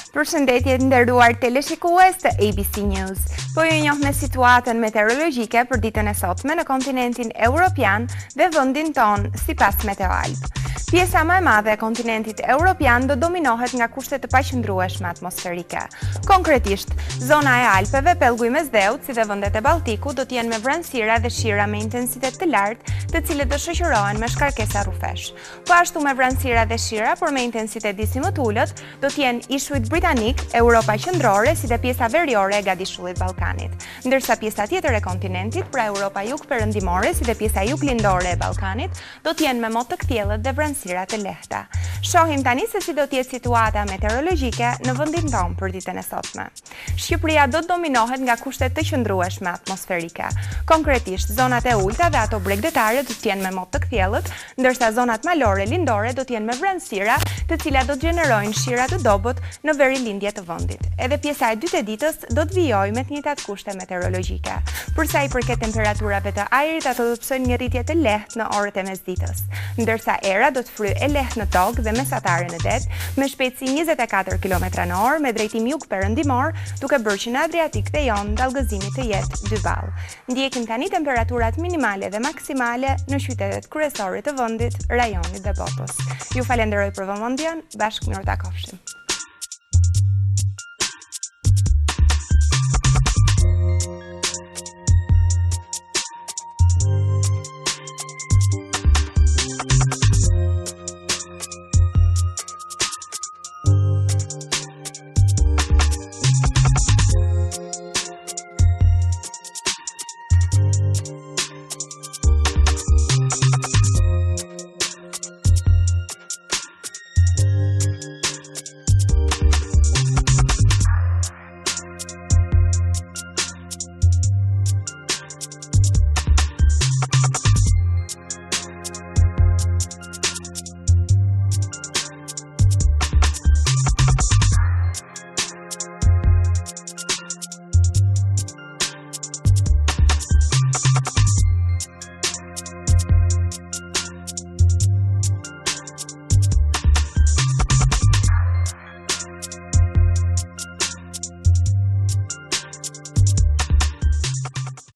Përshëndetje të nderuar teleshikues të ABC News. Po ju njoh me situatën meteorologjike për ditën e sotme në kontinentin evropian dhe vendin ton sipas Meteoalp. Pjesa më e madhe e kontinentit evropian do dominohet nga kushte të paqëndrueshme atmosferike. Konkretisht, zona e Alpeve, pellgu i Mesdheut, si dhe vendet e Balltikut do të jenë me vranësira dhe shira me intensitet të lartë, të cilët do shoqërohen me shkarkesa rrufesh. Po ashtu me vranësira dhe shira, por me intensitet disi më të ulët, do të jenë ishujt britanik, Europa qendrore, si dhe pjesa veriore e gadishullit Ballkanit. Ndërsa pjesa tjetër e kontinentit, pra Europa jug-perëndimore, si dhe pjesa jug-lindore e Ballkanit, do të jenë me mot të kthjellët dhe vranësira të lehta. Shohim tani se si do të jetë situata meteorologjike në vendin tonë për ditën e sotme. Shqipëria do të dominohet nga kushte të qëndrueshme atmosferike. Konkretisht, zonat e ulta dhe ato bregdetare do të jenë me mot të kthjellët, ndërsa zonat malore lindore do të jenë me vranësira, të cilat do të gjenerojnë shira të dobët në veri lindje të vendit. Edhe pjesa e dytë e ditës do të vijojë me të njëjtat kushte meteorologjike. Për sa i përket temperaturave të ajrit, ato do të pësojnë një rritje të lehtë në orët e mesditës, ndërsa era do të fryjë e lehtë në tokë dhe mesatare në det, me shpejtësi 24 km/h me drejtim jug-perëndimor, duke bërë që në Adriatik dhe Jon dallgëzimi të jetë 2 ball. Ndjekim tani temperaturat minimale dhe maksimale në qytetet kryesore të vendit, rajonit dhe botës. Ju falenderoj për vëmendjen, bashkë mirë takofshim.